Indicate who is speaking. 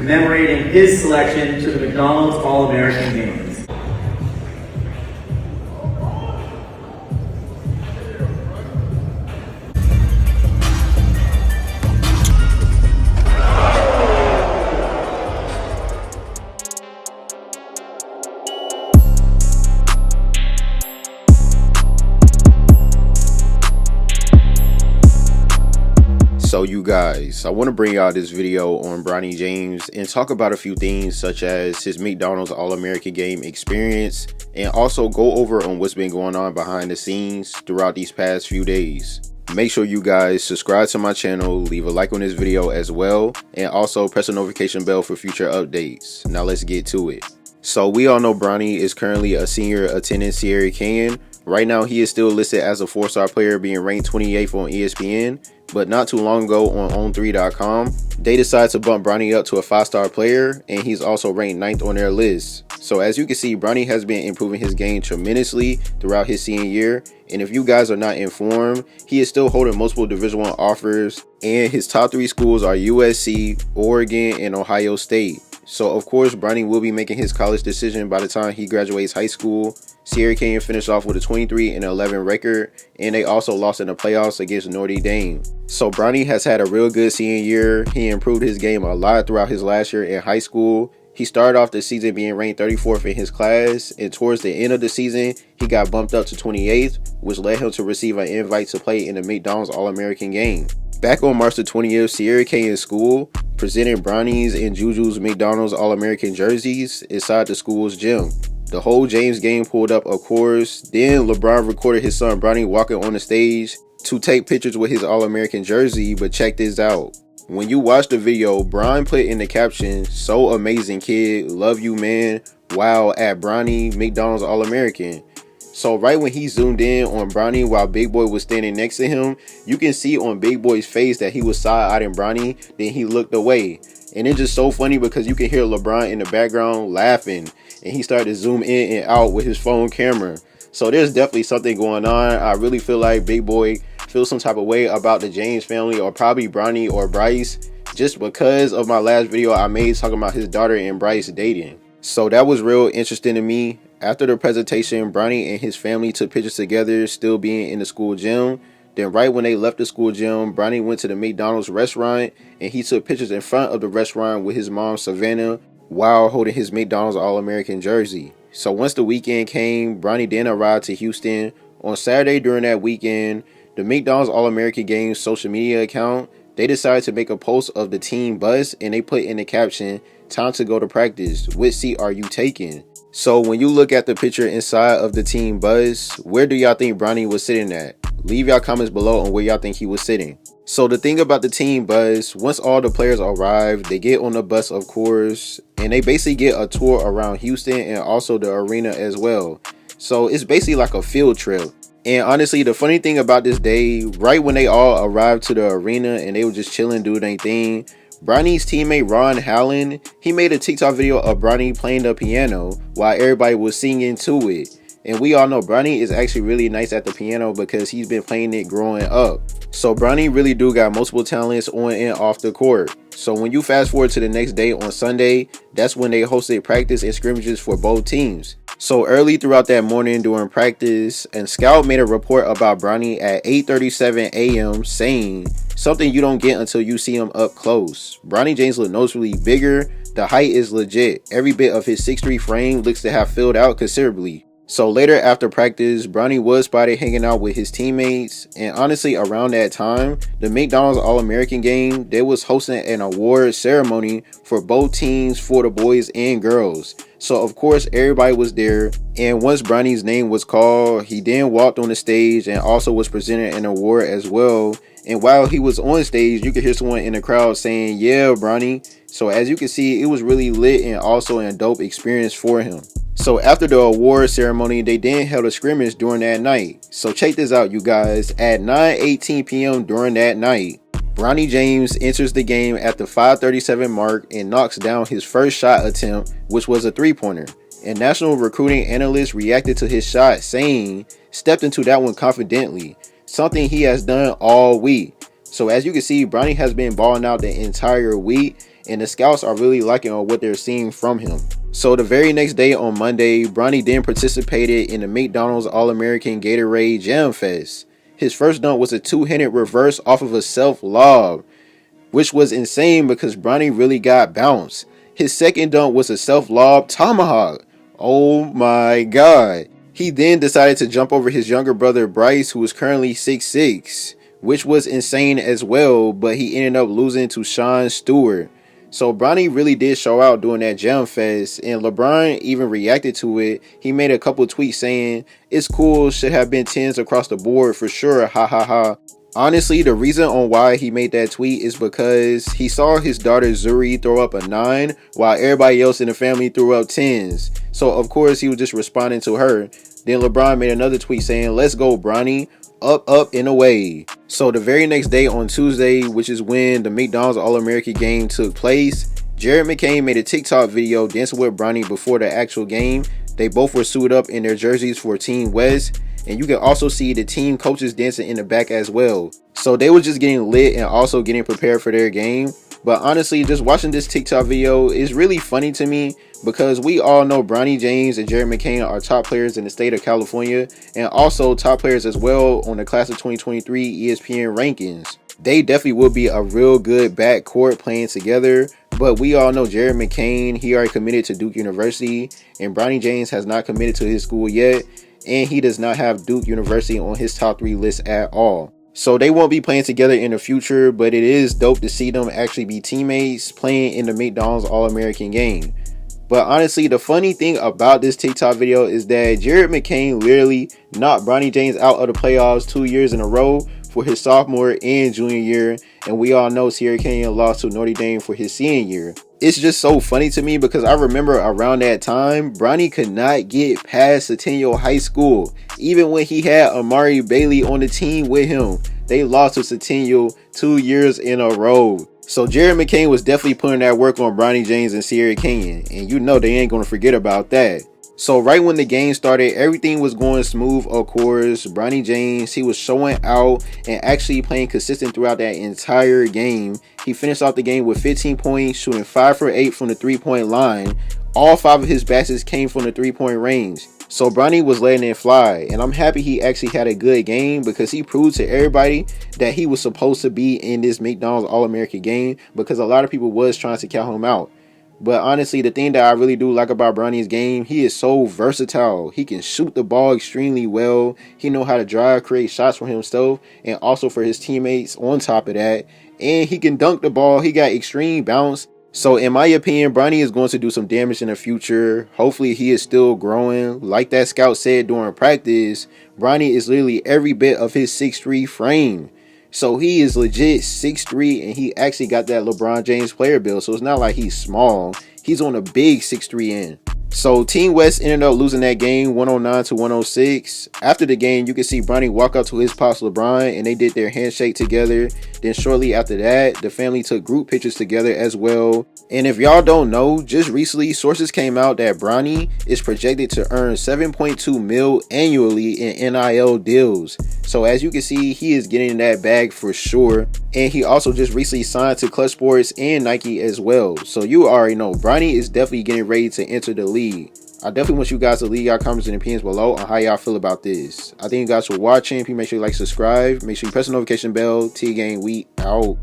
Speaker 1: commemorating his selection to the McDonald's All-American Games.
Speaker 2: So you guys, I want to bring out this video on Bronny James and talk about a few things such as his McDonald's All-American Game experience, and also go over on what's been going on behind the scenes throughout these past few days. Make sure you guys subscribe to my channel, leave a like on this video as well, and also press the notification bell for future updates. Now let's get to it. So we all know Bronny is currently a senior attending Sierra Canyon. Right now he is still listed as a 4-star player, being ranked 28th on ESPN. But not too long ago on On3.com, they decided to bump Bronny up to a 5-star player, and he's also ranked 9th on their list. So as you can see, Bronny has been improving his game tremendously throughout his senior year, and if you guys are not informed, he is still holding multiple Division I offers, and his top 3 schools are USC, Oregon, and Ohio State. So of course, Bronny will be making his college decision by the time he graduates high school. Sierra Canyon finished off with a 23-11 record, and they also lost in the playoffs against Notre Dame. So Bronny has had a real good senior year. He improved his game a lot throughout his last year in high school. He started off the season being ranked 34th in his class, and towards the end of the season, he got bumped up to 28th, which led him to receive an invite to play in the McDonald's All-American Game. Back on March the 20th, Sierra Canyon School presented Bronny's and Juju's McDonald's All-American jerseys inside the school's gym. The whole James game pulled up, of course. Then LeBron recorded his son Bronny walking on the stage to take pictures with his All-American jersey, but check this out. When you watch the video, Bron put in the caption, "So amazing kid, love you man, wow at Bronny, McDonald's All-American." So right when he zoomed in on Bronny while Big Boy was standing next to him, you can see on Big Boy's face that he was side-eyeing Bronny, then he looked away. And it's just so funny because you can hear LeBron in the background laughing, and he started to zoom in and out with his phone camera. So there's definitely something going on. I really feel like Big Boy feels some type of way about the James family, or probably Bronny or Bryce, just because of my last video I made talking about his daughter and Bryce dating. So that was real interesting to me. After the presentation, Bronny and his family took pictures together, still being in the school gym. Then right when they left the school gym, Bronny went to the McDonald's restaurant, and he took pictures in front of the restaurant with his mom, Savannah, while holding his McDonald's All-American jersey. So once the weekend came, Bronny then arrived to Houston. On Saturday during that weekend, the McDonald's All-American Games social media account, they decided to make a post of the team bus, and they put in the caption, "Time to go to practice. Which seat are you taking?" So when you look at the picture inside of the team bus, where do y'all think Bronny was sitting at? Leave y'all comments below on where y'all think he was sitting. So the thing about the team bus, once all the players arrive, they get on the bus, of course, and they basically get a tour around Houston and also the arena as well. So it's basically like a field trip. And honestly, the funny thing about this day, right when they all arrived to the arena and they were just chilling, doing their thing, Bronny's teammate Ron Hallen, he made a TikTok video of Bronny playing the piano while everybody was singing to it. And we all know Bronny is actually really nice at the piano because he's been playing it growing up. So Bronny really do got multiple talents on and off the court. So when you fast forward to the next day on Sunday, that's when they hosted practice and scrimmages for both teams. So early throughout that morning during practice, and Scout made a report about Bronny at 8:37 a.m. saying, "Something you don't get until you see him up close. Bronny James looked noticeably bigger. The height is legit. Every bit of his 6'3" frame looks to have filled out considerably." So later after practice, Bronny was spotted hanging out with his teammates, and honestly around that time, the McDonald's All-American Game, they was hosting an award ceremony for both teams, for the boys and girls. So of course everybody was there, and once Bronny's name was called, he then walked on the stage and also was presented an award as well. And while he was on stage, you could hear someone in the crowd saying, "Yeah, Bronny." So as you can see, it was really lit and also a dope experience for him. So after the award ceremony, they then held a scrimmage during that night. So check this out, you guys. At 9:18 p.m. during that night, Bronny James enters the game at the 5:37 mark and knocks down his first shot attempt, which was a three-pointer. And national recruiting analysts reacted to his shot, saying, "Stepped into that one confidently, something he has done all week." So as you can see, Bronny has been balling out the entire week, and the scouts are really liking on what they're seeing from him. So the very next day on Monday, Bronny then participated in the McDonald's All-American Gatorade Jam Fest. His first dunk was a two-handed reverse off of a self-lob, which was insane because Bronny really got bounced. His second dunk was a self-lob tomahawk. Oh my god. He then decided to jump over his younger brother Bryce, who was currently 6'6", which was insane as well, but he ended up losing to Sean Stewart. So Bronny really did show out during that Jam Fest, and LeBron even reacted to it. He made a couple tweets saying, "It's cool, should have been 10s across the board for sure, ha ha ha." Honestly, the reason on why he made that tweet is because he saw his daughter Zuri throw up a 9 while everybody else in the family threw up 10s. So of course he was just responding to her. Then LeBron made another tweet saying, "Let's go Bronny, up, up, and away." So the very next day on Tuesday, which is when the McDonald's All-American game took place, Jared McCain made a TikTok video dancing with Bronny before the actual game. They both were suited up in their jerseys for Team West, and you can also see the team coaches dancing in the back as well. So they were just getting lit and also getting prepared for their game. But honestly, just watching this TikTok video is really funny to me because we all know Bronny James and Jared McCain are top players in the state of California and also top players as well on the class of 2023 ESPN rankings. They definitely will be a real good backcourt playing together, but we all know Jared McCain, he already committed to Duke University, and Bronny James has not committed to his school yet, and he does not have Duke University on his top 3 list at all. So they won't be playing together in the future, but it is dope to see them actually be teammates playing in the McDonald's All-American game. But honestly, the funny thing about this TikTok video is that Jared McCain literally knocked Bronny James out of the playoffs 2 years in a row for his sophomore and junior year, and we all know Sierra Canyon lost to Notre Dame for his senior year. It's just so funny to me because I remember around that time, Bronny could not get past Centennial High School. Even when he had Amari Bailey on the team with him, they lost to Centennial 2 years in a row. So Jared McCain was definitely putting that work on Bronny James and Sierra Canyon, and you know they ain't going to forget about that. So right when the game started, everything was going smooth, of course. Bronny James, he was showing out and actually playing consistent throughout that entire game. He finished off the game with 15 points, shooting 5 for 8 from the three-point line. All 5 of his baskets came from the three-point range. So Bronny was letting it fly, and I'm happy he actually had a good game because he proved to everybody that he was supposed to be in this McDonald's All-American game because a lot of people was trying to count him out. But honestly, the thing that I really do like about Bronny's game, he is so versatile. He can shoot the ball extremely well. He know how to drive, create shots for himself and also for his teammates on top of that. And he can dunk the ball. He got extreme bounce. So in my opinion, Bronny is going to do some damage in the future. Hopefully he is still growing. Like that scout said during practice, Bronny is literally every bit of his 6'3" frame. So he is legit 6'3", and he actually got that LeBron James player build. So it's not like he's small. He's on a big 6'3" end. So Team West ended up losing that game 109 to 106. After the game, you can see Bronny walk up to his pops LeBron and they did their handshake together. Then shortly after that, the family took group pictures together as well. And if y'all don't know, just recently sources came out that Bronny is projected to earn $7.2 million annually in NIL deals. So as you can see, he is getting that bag for sure. And he also just recently signed to Clutch Sports and Nike as well. So you already know Bronny is definitely getting ready to enter the league. I definitely want you guys to leave your comments and opinions below on how y'all feel about this. I thank you guys for watching. Please make sure you like, subscribe. Make sure you press the notification bell. T-Gang, we out.